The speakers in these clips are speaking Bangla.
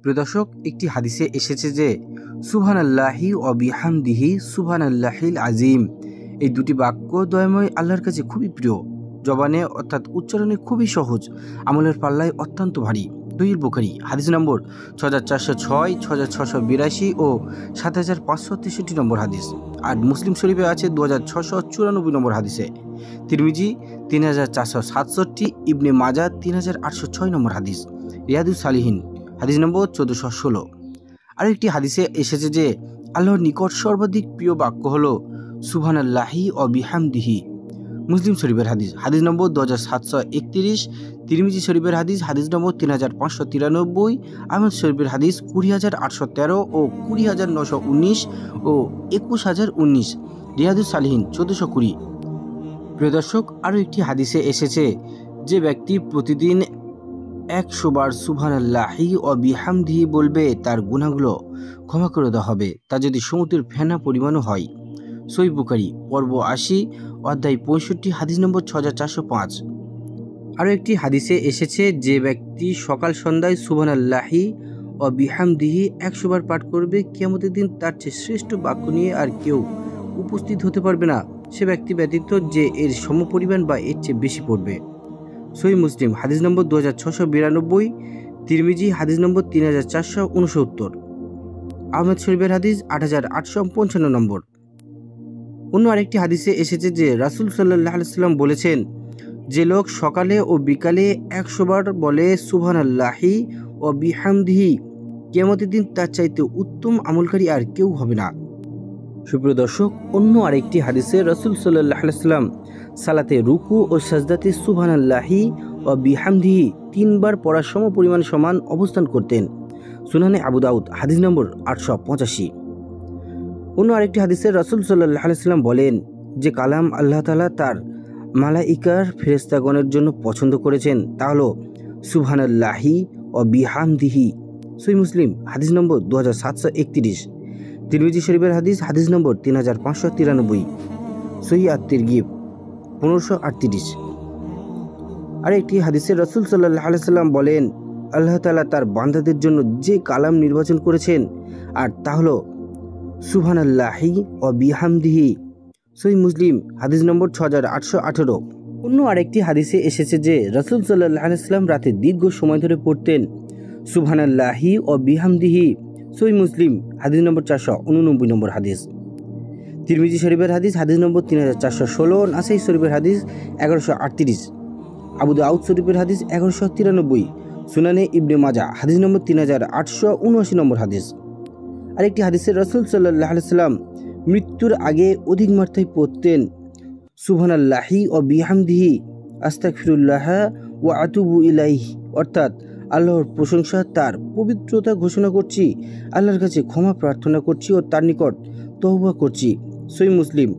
প্রিয় দর্শক, একটি হাদিসে এসেছে যে সুবহানাল্লাহি ওয়া বিহামদিহি সুবহানাল্লাহিল আজিম। এই দুটি বাক্য দয়াময় আল্লাহর কাছে খুবই প্রিয়। জবানে অর্থাৎ উচ্চারণে খুবই সহজ, আমলের পাল্লায় অত্যন্ত ভারী। সহিহ বুখারী হাদিস নম্বর 6406, 6682 ও 7563 নম্বর হাদিস। আর মুসলিম শরীফে আছে 2694 নম্বর হাদিসে। তিরমিজি 3467, ইবনে মাজাহ 3806 নম্বর হাদিস। রিয়াদুস সালিহিন হাদিস নম্বর 1416। আর একটি হাদিসে এসেছে যে আল্লাহর নিকট সর্বাধিক প্রিয় বাক্য হলো সুবহানাল্লাহি ওয়া বিহামদিহি। মুসলিম শরীফের হাদিস, হাদিস নম্বর 2731, তিরমিজি শরীফের হাদিস, হাদিস নম্বর 3593, আহমদ শরীফের হাদিস 20813 ও 20919 ও 21019, রিয়াদুস সালিহিন 1420। প্রিয় দর্শক, আরও একটি হাদিসে এসেছে যে ব্যক্তি প্রতিদিন 100 বার সুবহানাল্লাহি ওয়া বিহামদিহি বলবে তার গুনাহগুলো ক্ষমা করে দেওয়া হবে, তা যদি সমুদ্রের ফেনা পরিমাণও হয়। সহিহ বুখারী পর্ব 80, অধ্যায় 65, হাদিস নম্বর 6405। আরও একটি হাদিসে এসেছে যে ব্যক্তি সকাল সন্ধ্যায় সুবহানাল্লাহি ওয়া বিহামদিহি 100 বার পাঠ করবে, কিয়ামতের দিন তার চেয়ে শ্রেষ্ঠ বাক্য নিয়ে আর কেউ উপস্থিত হতে পারবে না, সে ব্যক্তি ব্যতীত যে এর সমপরিমাণ বা এর চেয়ে বেশি পড়বে। সহিহ মুসলিম হাদিস নম্বর 2692, তিরমিজি হাদিস নম্বর 3469, আহমদ শরীফের হাদিস 8855 নম্বর। অন্য আরেকটি হাদিসে এসেছে যে রাসূল সাল্লাল্লাহু আলাইহি ওয়াসাল্লাম বলেছেন, যে লোক সকালে ও বিকালে 100 বার বলে সুবহানাল্লাহি ওয়া বিহামদিহি, কিয়ামতের দিন তার চাইতে উত্তম আমলকারী আর কেউ হবে না। সুপ্রিয় দর্শক, অন্য আরেকটি হাদিসে রাসূল সাল্লাল্লাহু আলাইহি ওয়াসাল্লাম সালাতে রুকু ও সাজদাতে সুবহানাল্লাহি ওয়া বিহামদিহি 3 বার পড়ার সমপরিমাণ সমান অবস্থান করতেন। সুনানে আবু দাউদ হাদিস নম্বর 885। অন্য আরেকটি হাদিসে রাসূল সাল্লাল্লাহু আলাইহি ওয়াসাল্লাম বলেন, যে কালাম আল্লাহ তাআলা তার মালাইকার ফেরেশতাগণের জন্য পছন্দ করেছেন তা হলো সুবহানাল্লাহি ওয়া বিহামদিহি। সহিহ মুসলিম হাদিস নম্বর 2731, তিরমিজি শরীফের হাদিস, হাদিস নম্বর 3593, সহিহ আত-তিরগিব 1538। আর একটি হাদিসে রাসূল সাল্লাল্লাহু আলাইহি ওয়াসাল্লাম বলেন, আল্লাহ তাআলা তার বান্দাদের জন্য যে কালাম নির্বাচন করেছেন আর তা হলো সুবহানাল্লাহি ওয়া বিহামদিহি। সহিহ মুসলিম হাদিস নম্বর 6818। অন্য আরেকটি হাদিসে এসেছে যে রাসূল সাল্লাল্লাহু আলাইহি ওয়াসাল্লাম রাতে দীর্ঘ সময় ধরে পড়তেন সুবহানাল্লাহি ওয়া বিহামদিহি। সহিহ মুসলিম হাদিস নম্বর 489 নম্বর হাদিস। তিরমিজি শরীফের হাদিস, হাদিস নম্বর 3416, নাসাই শরীফের হাদিস 1138, আবু দাউদ শরীফের হাদিস 1193, সুনানে ইবনে মাজাহ হাদিস নম্বর 3879 নম্বর হাদিস। আরেকটি হাদিসে রাসূল সাল্লাল্লাহু আলাইহি ওয়াসাল্লাম মৃত্যুর আগে অধিক মাত্রায় পড়তেন সুবহানাল্লাহি ওয়া বিহামদিহি আস্তাগফিরুল্লাহ ওয়া আতুবু ইলাইহি, অর্থাৎ আল্লাহর প্রশংসা, তার পবিত্রতা ঘোষণা করছি, আল্লাহর কাছে ক্ষমা প্রার্থনা করছি ও তার নিকট তওবা করছি। সহিহ মুসলিম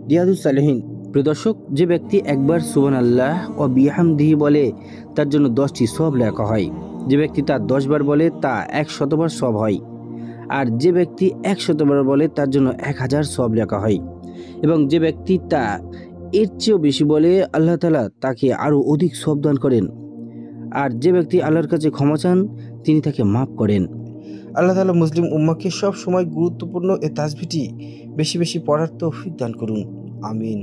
রিয়াদুস সালিহিন। প্রিয় দর্শক, যে ব্যক্তি একবার সুবহানাল্লাহ ওয়া বিহামদিহি বলে তার জন্য 10টি সওয়াব লেখা হয়। যে ব্যক্তি তা 10 বার বলে তা 100 বার সওয়াব হয়। আর যে ব্যক্তি 100 বার বলে তার জন্য 1000 সওয়াব লেখা হয়। এবং যে ব্যক্তি তা এর চেয়েও বেশি বলে আল্লাহ তাআলা তাকে আরও অধিক সওয়াব দান করেন। আর যে ব্যক্তি আল্লাহর কাছে ক্ষমা চান তিনি তাকে মাফ করেন। আল্লাহ তাআলা মুসলিম উম্মাহকে সব সময় গুরুত্বপূর্ণ এ তাসবিহটি বেশি বেশি পড়ার তৌফিক দান করুন। আমিন।